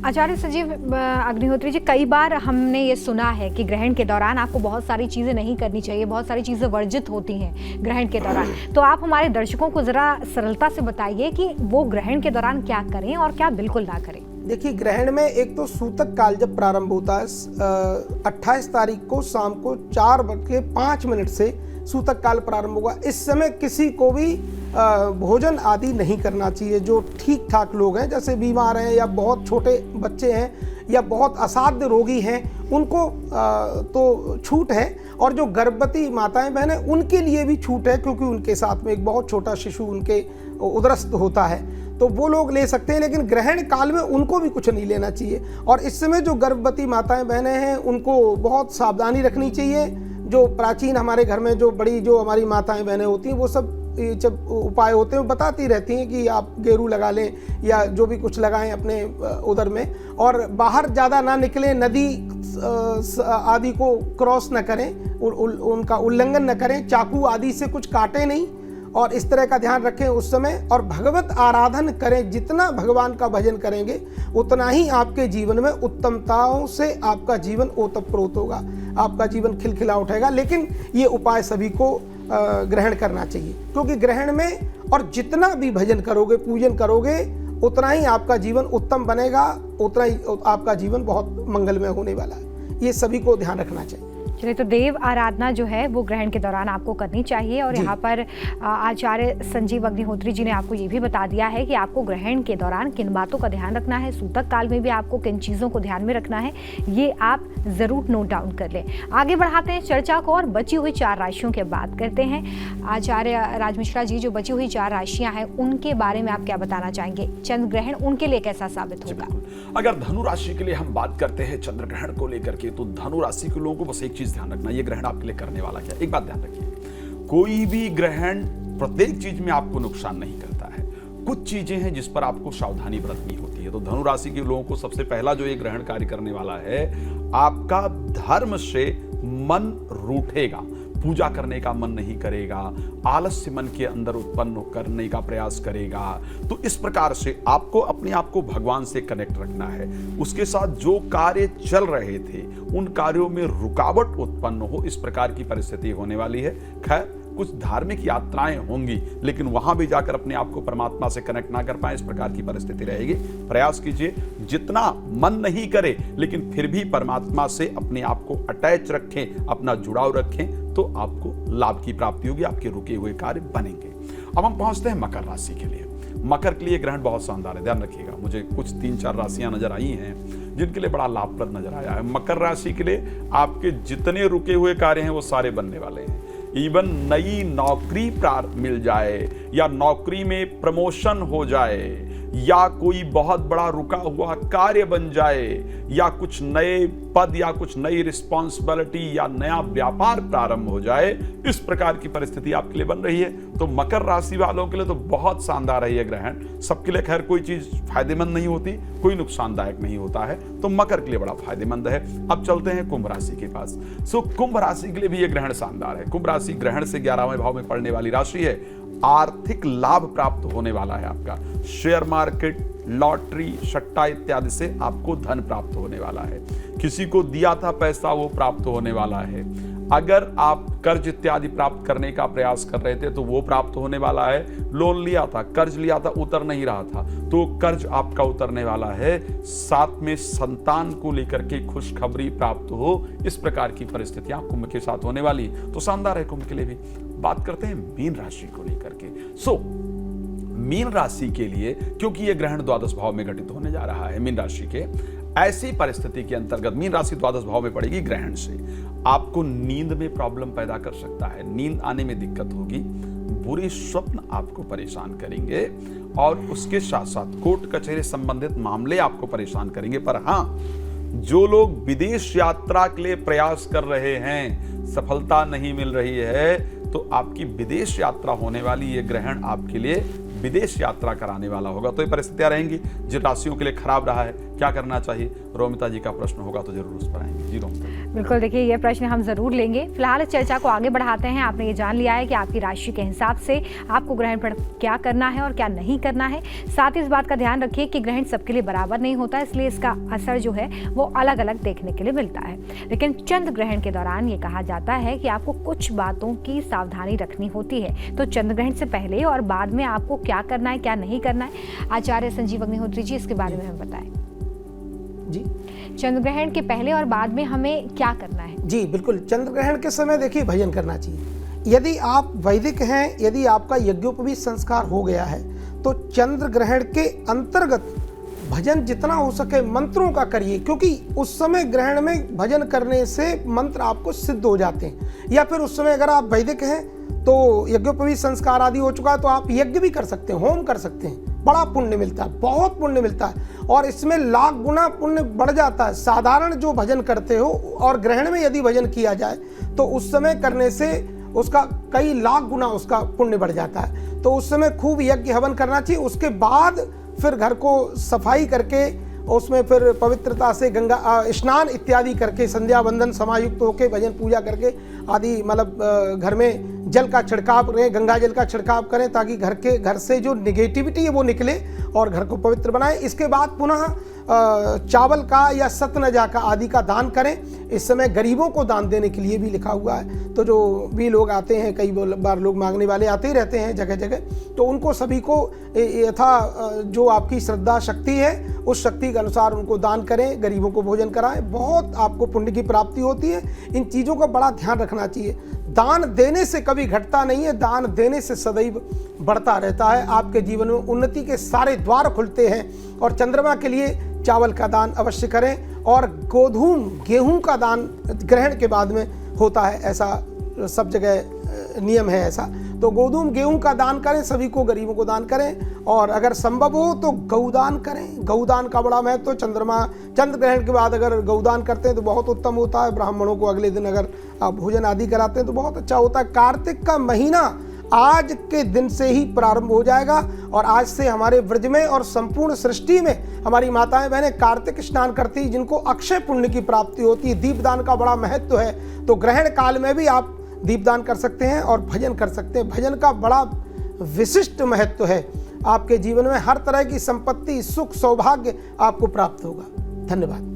आचार्य संजीव अग्निहोत्री जी, कई बार हमने ये सुना है कि ग्रहण के दौरान आपको बहुत सारी चीज़ें नहीं करनी चाहिए, बहुत सारी चीज़ें वर्जित होती हैं ग्रहण के दौरान। तो आप हमारे दर्शकों को ज़रा सरलता से बताइए कि वो ग्रहण के दौरान क्या करें और क्या बिल्कुल ना करें। देखिए, ग्रहण में एक तो सूतक काल जब प्रारंभ होता है 28 तारीख को शाम को 4:05 से सूतक काल प्रारंभ होगा। इस समय किसी को भी भोजन आदि नहीं करना चाहिए। जो ठीक ठाक लोग हैं, जैसे बीमार हैं या बहुत छोटे बच्चे हैं या बहुत असाध्य रोगी हैं, उनको तो छूट है। और जो गर्भवती माताएं बहनें, उनके लिए भी छूट है, क्योंकि उनके साथ में एक बहुत छोटा शिशु उनके उदरस्थ होता है, तो वो लोग ले सकते हैं। लेकिन ग्रहण काल में उनको भी कुछ नहीं लेना चाहिए। और इस समय जो गर्भवती माताएं बहनें हैं, उनको बहुत सावधानी रखनी चाहिए। जो प्राचीन हमारे घर में जो हमारी माताएं बहनें होती हैं, वो सब जब उपाय होते हैं बताती रहती हैं कि आप गेरू लगा लें या जो भी कुछ लगाएं अपने उदर में, और बाहर ज़्यादा ना निकलें, नदी आदि को क्रॉस न करें, उनका उल्लंघन न करें, चाकू आदि से कुछ काटें नहीं, और इस तरह का ध्यान रखें उस समय। और भगवत आराधन करें, जितना भगवान का भजन करेंगे उतना ही आपके जीवन में उत्तमताओं से आपका जीवन ओतप्रोत होगा, आपका जीवन खिलखिला उठेगा। लेकिन ये उपाय सभी को ग्रहण करना चाहिए, क्योंकि ग्रहण में और जितना भी भजन करोगे, पूजन करोगे, उतना ही आपका जीवन उत्तम बनेगा, उतना ही आपका जीवन बहुत मंगलमय होने वाला है। ये सभी को ध्यान रखना चाहिए। चलिए, तो देव आराधना जो है वो ग्रहण के दौरान आपको करनी चाहिए। और यहाँ पर आचार्य संजीव अग्निहोत्री जी ने आपको ये भी बता दिया है कि आपको ग्रहण के दौरान किन बातों का ध्यान रखना है, सूतक काल में भी आपको किन चीज़ों को ध्यान में रखना है, ये आप ज़रूर नोट डाउन कर लें। आगे बढ़ाते हैं चर्चा को और बची हुई 4 राशियों की बात करते हैं। आचार्य राज मिश्रा जी, जो बची हुई 4 राशियाँ हैं, उनके बारे में आप क्या बताना चाहेंगे? चंद्र ग्रहण उनके लिए कैसा साबित होगा? अगर धनु राशि के लिए हम बात करते हैं चंद्र ग्रहण को लेकर के, तो धनु राशि के लोगों को बस एक चीज ध्यान रखना, ये ग्रहण आपके लिए करने वाला क्या। एक बात ध्यान रखिए, कोई भी ग्रहण प्रत्येक चीज में आपको नुकसान नहीं करता है। कुछ चीजें हैं जिस पर आपको सावधानी बरतनी होती है। तो धनु राशि के लोगों को सबसे पहला जो ये ग्रहण कार्य करने वाला है, आपका धर्म से मन रूठेगा, पूजा करने का मन नहीं करेगा, आलस्य मन के अंदर उत्पन्न करने का प्रयास करेगा। तो इस प्रकार से आपको अपने आप को भगवान से कनेक्ट रखना है। उसके साथ जो कार्य चल रहे थे उन कार्यों में रुकावट उत्पन्न हो, इस प्रकार की परिस्थिति होने वाली है। खैर, कुछ धार्मिक यात्राएं होंगी, लेकिन वहां भी जाकर अपने आप को परमात्मा से कनेक्ट ना कर पाए, इस प्रकार की परिस्थिति रहेगी। प्रयास कीजिए, जितना मन नहीं करे लेकिन फिर भी परमात्मा से अपने आप को अटैच रखें, अपना जुड़ाव रखें, तो आपको लाभ की प्राप्ति होगी, आपके रुके हुए कार्य बनेंगे। अब हम पहुंचते हैं मकर राशि के लिए। मकर के लिए ग्रहण बहुत शानदार है, ध्यान रखिएगा। मुझे कुछ 3-4 राशियां नजर आई हैं जिनके लिए बड़ा लाभप्रद नजर आया है। मकर राशि के लिए आपके जितने रुके हुए कार्य हैं वो सारे बनने वाले हैं। इवन नई नौकरी मिल जाए, या नौकरी में प्रमोशन हो जाए, या कोई बहुत बड़ा रुका हुआ कार्य बन जाए, या कुछ नए पद या कुछ नई रिस्पॉन्सिबिलिटी या नया व्यापार प्रारंभ हो जाए, इस प्रकार की परिस्थिति आपके लिए बन रही है। तो मकर राशि वालों के लिए तो बहुत शानदार है ये ग्रहण। सबके लिए खैर कोई चीज फायदेमंद नहीं होती, कोई नुकसानदायक नहीं होता है, तो मकर के लिए बड़ा फायदेमंद है। अब चलते हैं कुंभ राशि के पास। कुंभ राशि के लिए भी ये ग्रहण शानदार है। कुंभ राशि ग्रहण से 11वें भाव में पड़ने वाली राशि है। आर्थिक लाभ प्राप्त होने वाला है आपका। शेयर मार्केट, लॉटरी, सट्टा इत्यादि से आपको धन प्राप्त होने वाला है। किसी को दिया था पैसा, वो प्राप्त होने वाला है। अगर आप कर्ज इत्यादि प्राप्त करने का प्रयास कर रहे थे तो वो प्राप्त होने वाला है। लोन लिया था, कर्ज लिया था, उतर नहीं रहा था, तो कर्ज आपका उतरने वाला है। साथ में संतान को लेकर के खुशखबरी प्राप्त हो, इस प्रकार की परिस्थितियां कुंभ के साथ होने वाली, तो शानदार है कुंभ के लिए भी। बात करते हैं मीन राशि को लेकर के। मीन राशि के लिए, क्योंकि यह ग्रहण द्वादश भाव में घटित होने जा रहा है मीन राशि के, ऐसी परिस्थिति के अंतर्गत मीन राशि द्वादश भाव में पड़ेगी ग्रहण से, आपको नींद में प्रॉब्लम पैदा कर सकता है। नींद आने में दिक्कत होगी, बुरे स्वप्न आपको परेशान करेंगे, और उसके साथ साथ कोर्ट कचहरी संबंधित मामले आपको परेशान करेंगे। पर हां, जो लोग विदेश यात्रा के लिए प्रयास कर रहे हैं, सफलता नहीं मिल रही है, तो आपकी विदेश यात्रा होने वाली ये ग्रहण आपके लिए विदेश यात्रा कराने वाला होगा। तो ये परिस्थितियां रहेंगी जिन राशियों के लिए खराब रहा है। क्या करना चाहिए? रोमिता जी का प्रश्न होगा तो जरूर उस पर आएंगे। जी रोमिता। बिल्कुल, देखिए ये प्रश्न हम जरूर लेंगे। फिलहाल इस चर्चा को आगे बढ़ाते हैं। आपने ये जान लिया है कि आपकी राशि के हिसाब से आपको ग्रहण पर क्या करना है और क्या नहीं करना है। साथ ही इस बात का ध्यान रखिए कि ग्रहण सबके लिए बराबर नहीं होता, इसलिए इसका असर जो है वो अलग अलग देखने के लिए मिलता है। लेकिन चंद्र ग्रहण के दौरान ये कहा जाता है कि आपको कुछ बातों की सावधानी रखनी होती है। तो चंद्र ग्रहण से पहले और बाद में आपको क्या करना है, क्या नहीं करना है, आचार्य संजीव अग्निहोत्री जी इसके बारे में हमें बताएं। जी, चंद्र ग्रहण के पहले और बाद में हमें क्या करना है? जी बिल्कुल। चंद्र ग्रहण के समय देखिए भजन करना चाहिए। यदि आप वैदिक हैं, यदि आपका यज्ञोपवीत संस्कार हो गया है, तो चंद्र ग्रहण के अंतर्गत भजन जितना हो सके मंत्रों का करिए, क्योंकि उस समय ग्रहण में भजन करने से मंत्र आपको सिद्ध हो जाते हैं। या फिर उस समय अगर आप वैदिक हैं तो यज्ञोपवीत संस्कार आदि हो चुका है तो आप यज्ञ भी कर सकते हैं, होम कर सकते हैं, बड़ा पुण्य मिलता है, बहुत पुण्य मिलता है और इसमें लाख गुना पुण्य बढ़ जाता है। साधारण जो भजन करते हो और ग्रहण में यदि भजन किया जाए तो उस समय करने से उसका कई लाख गुना उसका पुण्य बढ़ जाता है। तो उस समय खूब यज्ञ हवन करना चाहिए। उसके बाद फिर घर को सफाई करके उसमें फिर पवित्रता से गंगा स्नान इत्यादि करके संध्या वंदन समायुक्त होकर भजन पूजा करके आदि मतलब घर में जल का छिड़काव करें, गंगा जल का छिड़काव करें ताकि घर से जो निगेटिविटी है वो निकले और घर को पवित्र बनाएं। इसके बाद पुनः चावल का या सतनजा का आदि का दान करें। इस समय गरीबों को दान देने के लिए भी लिखा हुआ है। तो जो भी लोग आते हैं, कई बार लोग मांगने वाले आते ही रहते हैं जगह जगह, तो उनको सभी को यथा जो आपकी श्रद्धा शक्ति है उस शक्ति के अनुसार उनको दान करें, गरीबों को भोजन कराएं, बहुत आपको पुण्य की प्राप्ति होती है। इन चीज़ों का बड़ा ध्यान रखना चाहिए। दान देने से कभी घटता नहीं है, दान देने से सदैव बढ़ता रहता है। आपके जीवन में उन्नति के सारे द्वार खुलते हैं। और चंद्रमा के लिए चावल का दान अवश्य करें और गोधूम गेहूं का दान ग्रहण के बाद में होता है, ऐसा सब जगह नियम है ऐसा। तो गोधूम गेहूं का दान करें, सभी को गरीबों को दान करें और अगर संभव हो तो गौदान करें। गौदान का बड़ा महत्व तो चंद्र ग्रहण के बाद अगर गौदान करते हैं तो बहुत उत्तम होता है। ब्राह्मणों को अगले दिन अगर आप भोजन आदि कराते हैं तो बहुत अच्छा होता है। कार्तिक का महीना आज के दिन से ही प्रारंभ हो जाएगा और आज से हमारे व्रज में और संपूर्ण सृष्टि में हमारी माताएं बहनें कार्तिक स्नान करती, जिनको अक्षय पुण्य की प्राप्ति होती है। दीपदान का बड़ा महत्व है। तो ग्रहण काल में भी आप दीपदान कर सकते हैं और भजन कर सकते हैं। भजन का बड़ा विशिष्ट महत्व है। आपके जीवन में हर तरह की संपत्ति, सुख, सौभाग्य आपको प्राप्त होगा। धन्यवाद।